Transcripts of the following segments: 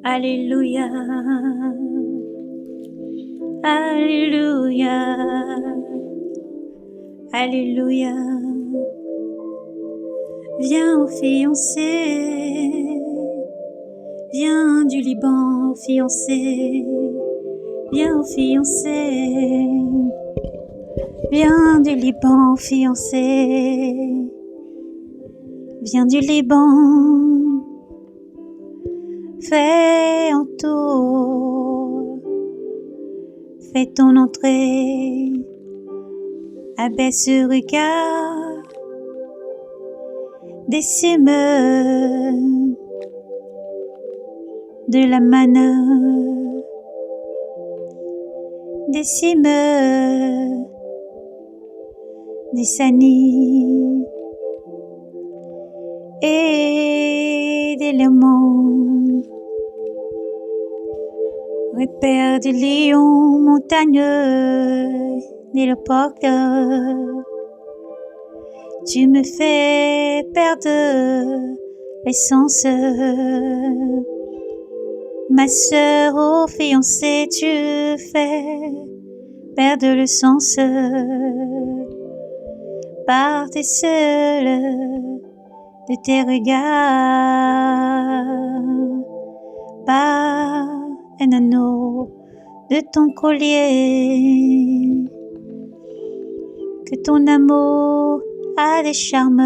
Alléluia, Alléluia, Alléluia. Viens au fiancé, viens du Liban au fiancé, viens au fiancé, viens du Liban au fiancé, viens du Liban, fais un tour, fais ton entrée, abaisse ce regard, décime de la manne, décime des sanis et d'éléments, repère du lion montagneux et le porte. Tu me fais perdre l'essence, ma sœur au fiancé, tu fais perdre le sens par tes seuls de tes regards, par un anneau de ton collier, que ton amour a des charmes,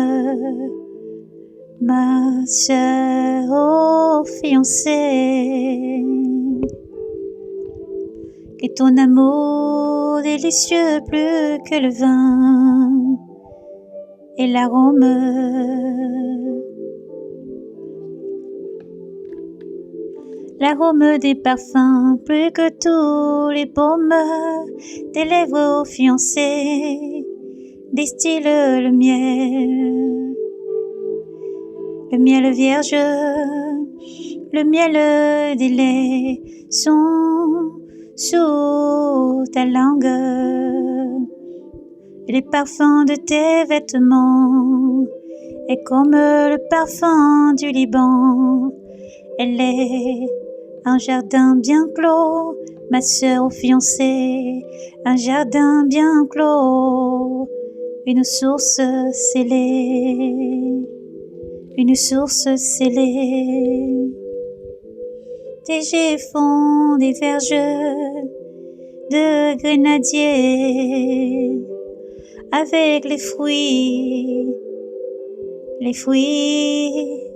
ma sœur au fiancé, que ton amour délicieux plus que le vin et l'arôme, l'arôme des parfums plus que tous les baumes, tes lèvres au fiancé distille le miel vierge, le miel des laits sont sous ta langue, et les parfums de tes vêtements est comme le parfum du Liban. Elle est un jardin bien clos, ma sœur au fiancé, un jardin bien clos, une source scellée, une source scellée. Tes jets font des verges de grenadier, avec les fruits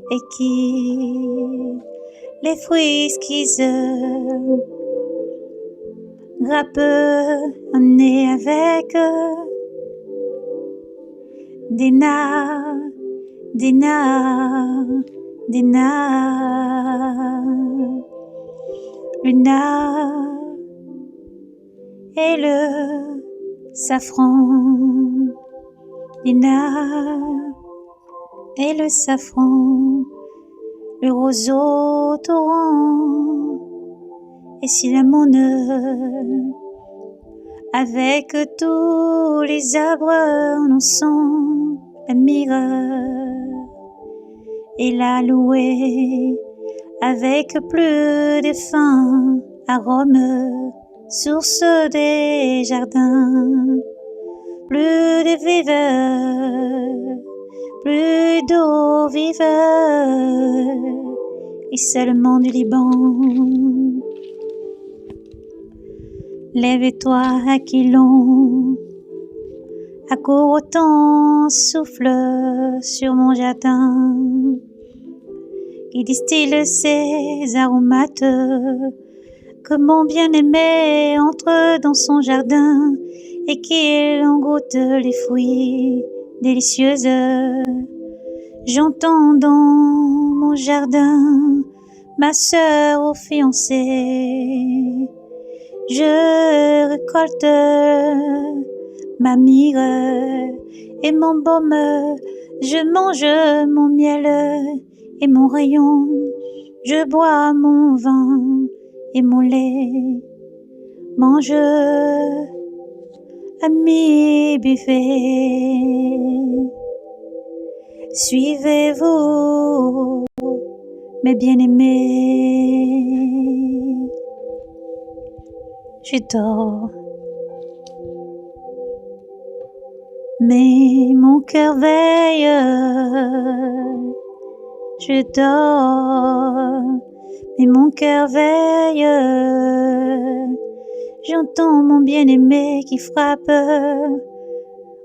équis, les fruits esquisses, grappes en nez avec des nards, des nards, des nards, le nard et le safran, les nards et le safran, le roseau torrent et cinnamone, avec tous les arbres en encens, la myrrhe et l'aloe, avec plus de fins arômes, source des jardins, plus de viveurs, plus d'eau vive, et seulement du Liban. Lève-toi, Aquilon, accours autant souffle sur mon jardin, qui distille ses aromates, que mon bien-aimé entre dans son jardin, et qu'il en goûte les fruits délicieuses. J'entends dans mon jardin ma sœur au fiancé, je récolte ma myrrhe et mon baume, je mange mon miel et mon rayon, je bois mon vin et mon lait, mange, amis, buvez, suivez-vous mes bien-aimés. Je dors, mais mon cœur veille. Je dors, mais mon cœur veille. J'entends mon bien-aimé qui frappe.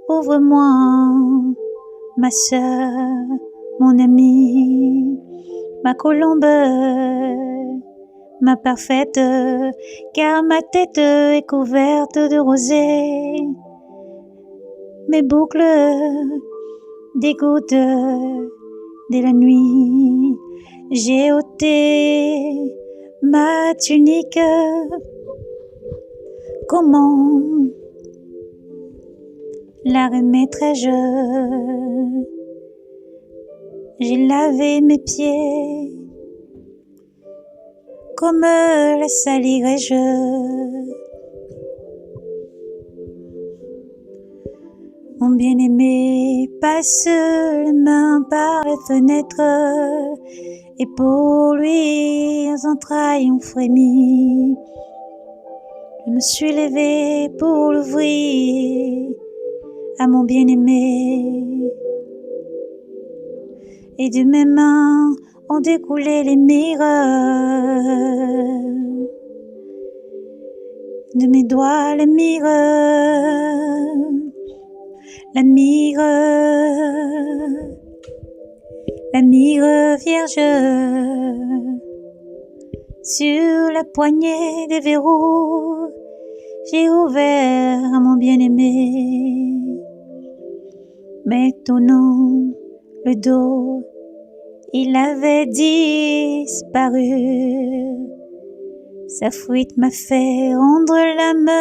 Ouvre-moi, ma sœur, mon amie, ma colombe, ma parfaite, car ma tête est couverte de rosée. Mes boucles dégoûtent dès la nuit. J'ai ôté ma tunique. Comment la remettrai-je? J'ai lavé mes pieds. Comme la salirai-je? Mon bien-aimé passe les mains par les fenêtres, et pour lui, les entrailles ont frémi. Je me suis levée pour l'ouvrir à mon bien-aimé, et de mes mains ont découlé les myrrhes, de mes doigts les myrrhes, la myrrhe vierge, sur la poignée des verrous, j'ai ouvert à mon bien-aimé, mais tournant le dos, il avait disparu. Sa fuite m'a fait rendre l'âme.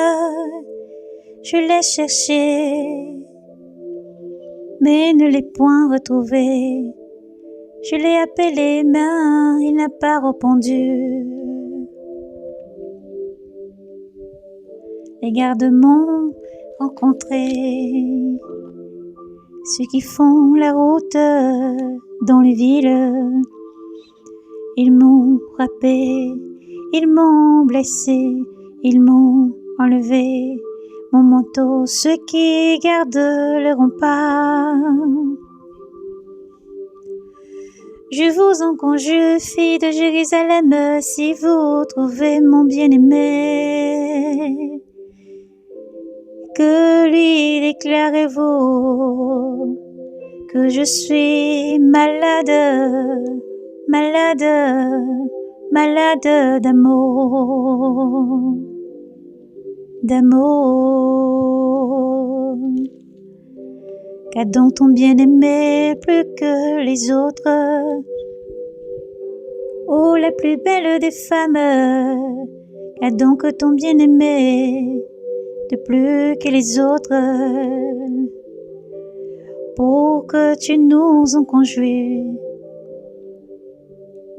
Je l'ai cherché, mais ne l'ai point retrouvé. Je l'ai appelé, mais il n'a pas répondu. Les gardes m'ont rencontré, ceux qui font la route dans les villes. Ils m'ont frappé, ils m'ont blessé, ils m'ont enlevé mon manteau, ceux qui gardent le rempart. Je vous en conjure, filles de Jérusalem, si vous trouvez mon bien-aimé, que lui déclarez-vous que je suis malade, malade, malade d'amour, d'amour. Qu'a donc ton bien-aimé plus que les autres? Oh, la plus belle des femmes, qu'a donc ton bien-aimé de plus que les autres, pour que tu nous en conjures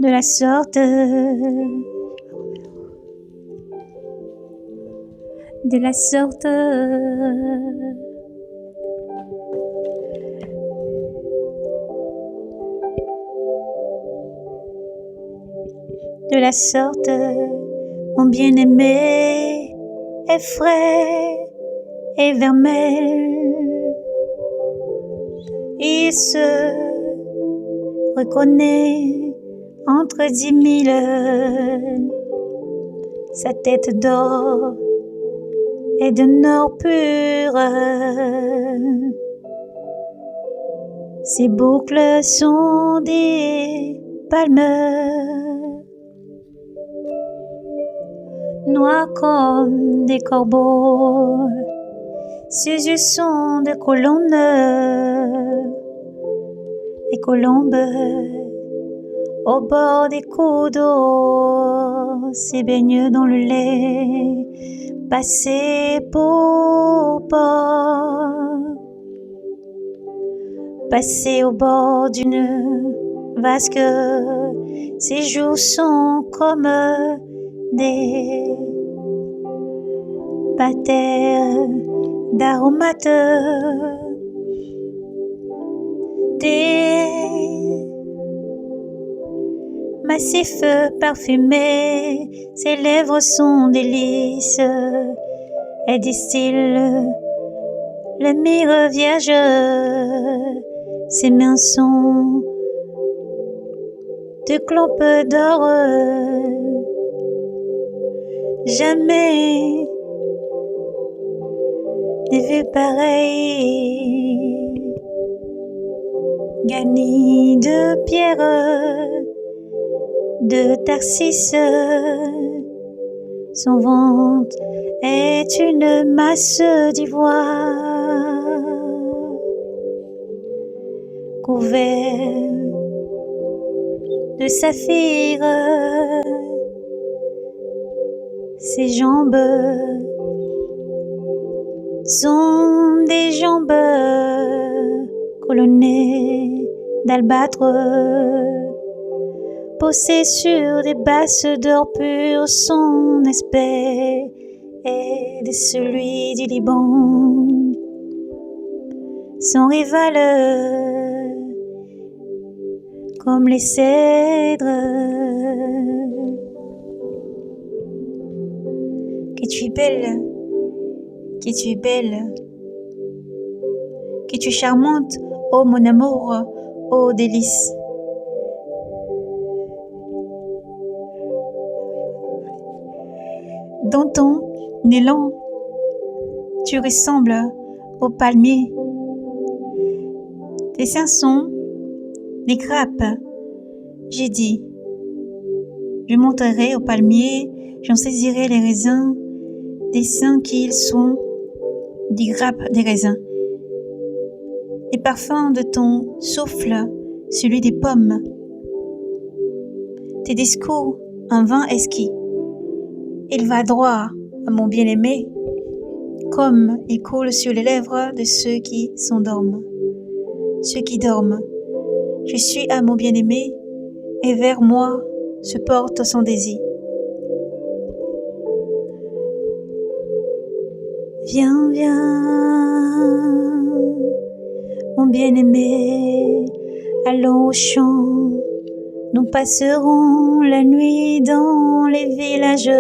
de la sorte, de la sorte. De la sorte, mon bien-aimé est frais et vermeil. Il se reconnaît entre 10 000. Sa tête d'or est d'un or pur. Ses boucles sont des palmes, noirs comme des corbeaux. Ses yeux sont des colombes, au bord des cours d'eau, se baignent dans le lait, passé pour bord, passé au bord d'une vasque. Ses joues sont comme des patères d'aromates, massif parfumé, ses lèvres sont délices, elle distille le myrrhe vierge, ses mains sont de clopes d'or. Jamais n'ai vu pareil, garni de pierre de Tarsis. Son ventre est une masse d'ivoire, couvert de saphir. Ses jambes sont des jambes colonnées d'albâtre, posées sur des basses d'or pur. Son aspect est de celui du Liban, son rival comme les cèdres. Que tu es belle, que tu es belle, que tu es charmante, ô mon amour, ô délice. Dans ton élan, tu ressembles au palmier. Tes seins sont des grappes. J'ai dit, je monterai au palmier, j'en saisirai les raisins, des seins qu'ils sont des grappes des raisins. Les parfums de ton souffle, celui des pommes. Tes discours, un vin esquis. Il va droit à mon bien-aimé, comme il coule sur les lèvres de ceux qui s'endorment. Ceux qui dorment. Je suis à mon bien-aimé, et vers moi se porte son désir. Viens, viens, mon bien-aimé, allons au champ. Nous passerons la nuit dans les villages.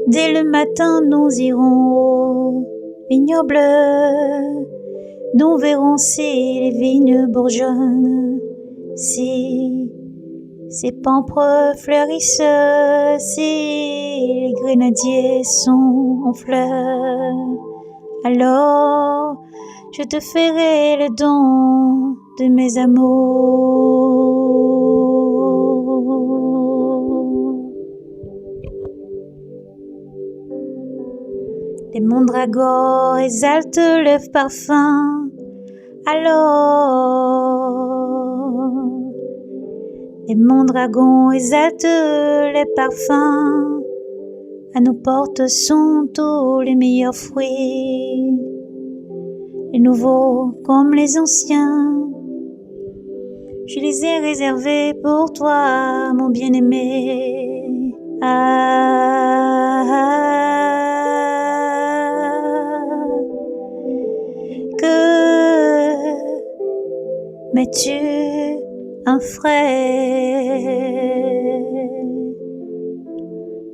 Dès le matin, nous irons au vignoble. Nous verrons si les vignes bourgeonnent, si ces pampres fleurissent, si les grenadiers sont en fleurs. Alors, je te ferai le don de mes amours. Les mandragores exaltent le parfum. Alors, les mandragons exaltent les parfums. À nos portes sont tous les meilleurs fruits, les nouveaux comme les anciens. Je les ai réservés pour toi, mon bien-aimé. Que m'es-tu un frère?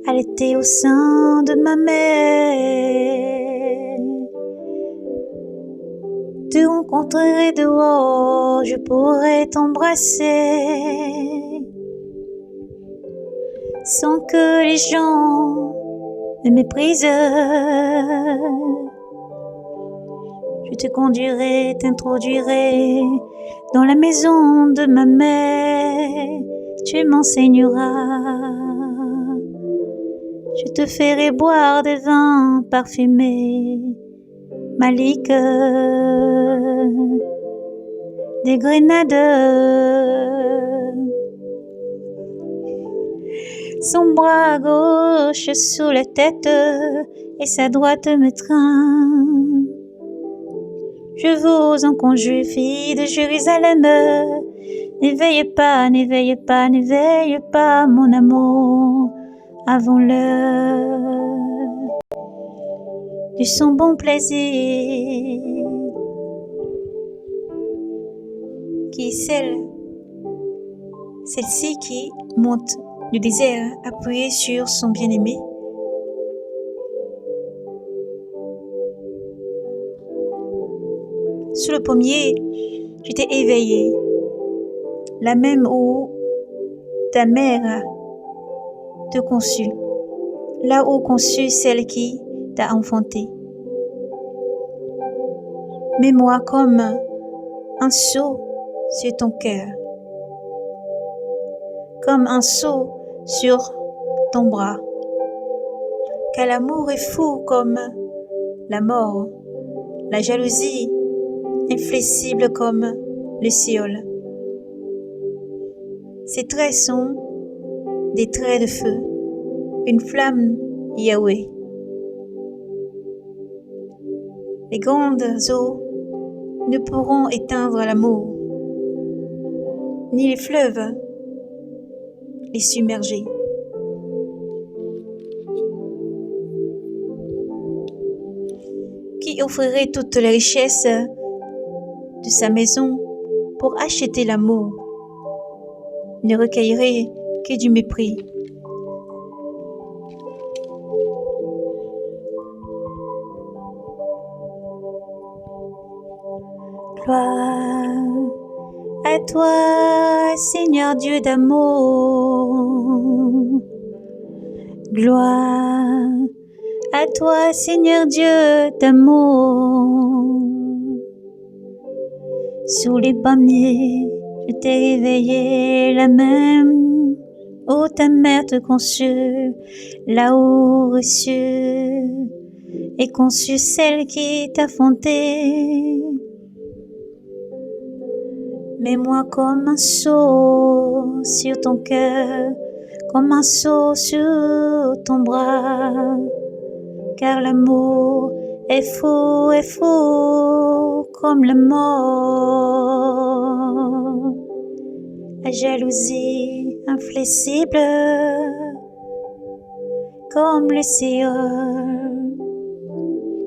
Elle était au sein de ma mère. Te rencontrerai dehors, je pourrai t'embrasser sans que les gens me méprisent. Je te conduirai, t'introduirai dans la maison de ma mère. Tu m'enseigneras. Je te ferai boire des vins parfumés, Malik, des grenades. Son bras gauche sous la tête et sa droite me trinque. Je vous en conjure, filles de Jérusalem, n'éveille pas, n'éveille pas, n'éveille pas mon amour avant l'heure de son bon plaisir, qui est celle celle-ci qui monte du désert appuyée sur son bien-aimé. Sous le pommier, tu t'es éveillée, la même où ta mère te conçut, là où conçut celle qui t'a enfanté. Mets-moi comme un sceau sur ton cœur, comme un sceau sur ton bras, car l'amour est fou comme la mort, la jalousie inflexible comme le Séol. Ses traits sont des traits de feu, une flamme Yahweh. Les grandes eaux ne pourront éteindre l'amour, ni les fleuves les submerger. Qui offrirait toutes les richesses de sa maison pour acheter l'amour ne recueillerait que du mépris. Gloire à toi, Seigneur Dieu d'amour. Gloire à toi, Seigneur Dieu d'amour. Sous les pommiers, je t'ai réveillé la même où ta mère te conçut, là-haut reçut et conçut celle qui t'a fondée. Mets-moi comme un sceau sur ton cœur, comme un sceau sur ton bras, car l'amour est fou comme la mort. La jalousie inflexible comme le Séol.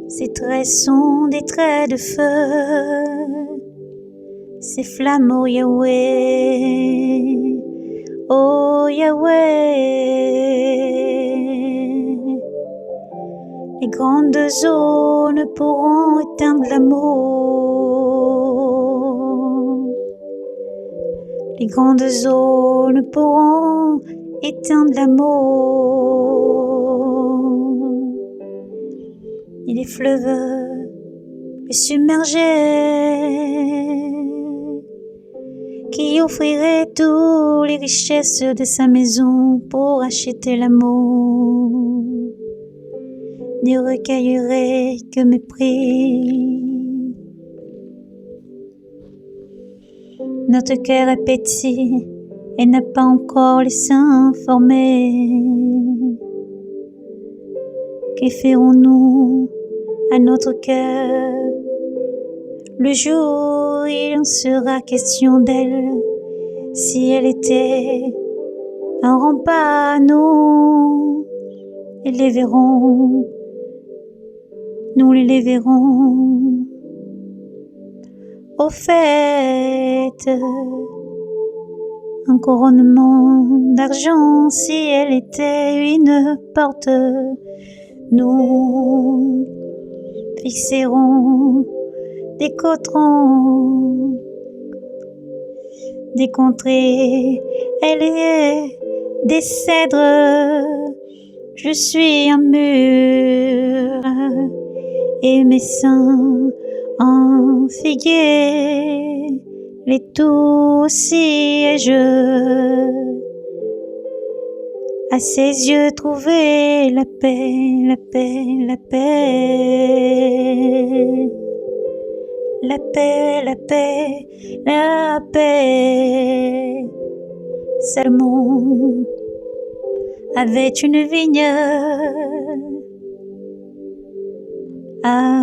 Ses traits sont des traits de feu, ces flammes, oh Yahweh, oh Yahweh. Les grandes eaux ne pourront éteindre l'amour. Les grandes eaux ne pourront éteindre l'amour. Ni les fleuves les submerger. Qui offrirait toutes les richesses de sa maison pour acheter l'amour, ne recueillerait que mépris. Notre cœur est petit et n'a pas encore les seins formés. Que ferons-nous à notre cœur le jour où il en sera question d'elle, si elle était un rempart, nous les verrons, nous les verrons. Au fait, un couronnement d'argent, si elle était une porte, nous fixerons des cotrons, des contrées, elle est des cèdres, je suis un mur, et mes seins en figuier, les tout sièges, à ses yeux trouver la paix, la paix, la paix. La paix, la paix, la paix. Salomon avait une vigne à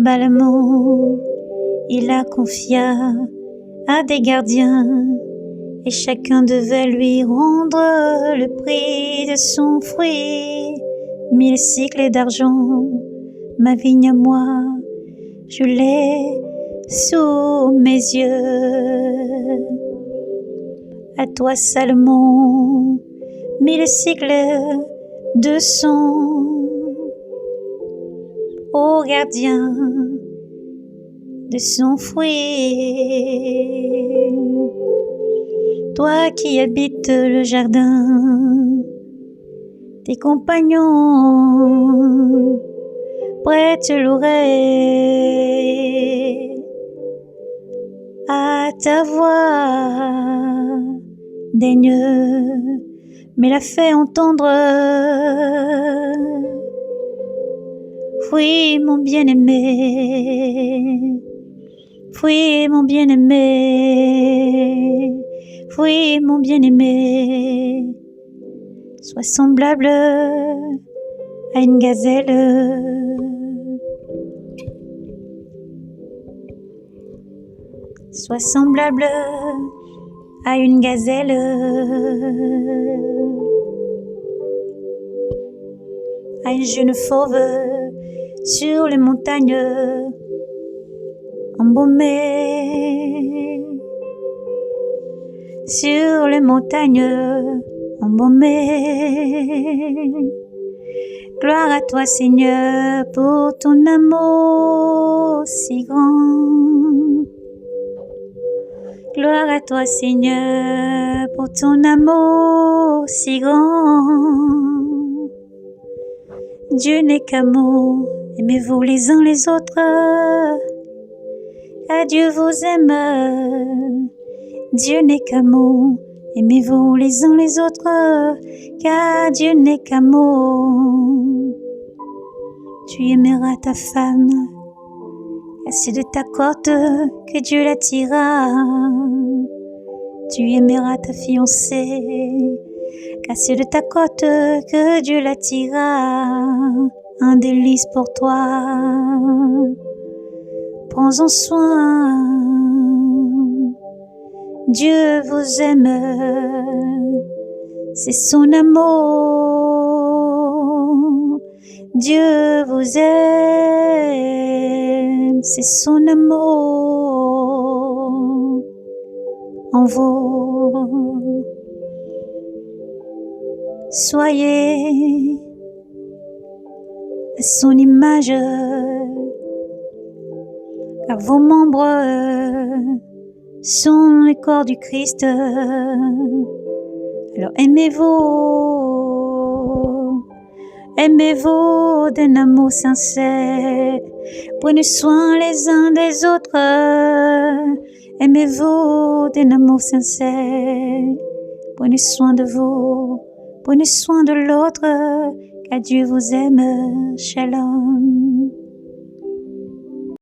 Balamon. Il la confia à des gardiens et chacun devait lui rendre le prix de son fruit. 1000 cycles d'argent, ma vigne à moi, je l'ai sous mes yeux. à toi Salomon, 1000 cycles de son. Ô gardien de son fruit, toi qui habites le jardin, tes compagnons prêtent l'oreille à ta voix, daigne mais la fait entendre. Oui, mon bien-aimé, oui, mon bien-aimé, oui, mon bien-aimé, sois semblable à une gazelle. Sois semblable à une gazelle. À une jeune fauve sur les montagnes embaumées, sur les montagnes embaumées. Gloire à toi Seigneur pour ton amour si grand. Gloire à toi Seigneur pour ton amour si grand. Dieu n'est qu'amour, aimez-vous les uns les autres, car Dieu vous aime. Dieu n'est qu'amour, aimez-vous les uns les autres, car Dieu n'est qu'amour. Tu aimeras ta femme, car c'est de ta côte que Dieu l'attira. Tu aimeras ta fiancée, car c'est de ta côte que Dieu l'attira. Un délice pour toi, prends-en soin. Dieu vous aime, c'est son amour. Dieu vous aime, c'est son amour en vous. Soyez à son image, car vos membres sont les corps du Christ. Alors aimez-vous, aimez-vous d'un amour sincère, prenez soin les uns des autres. Aimez-vous d'un amour sincère, prenez soin de vous, prenez soin de l'autre, car Dieu vous aime. Shalom.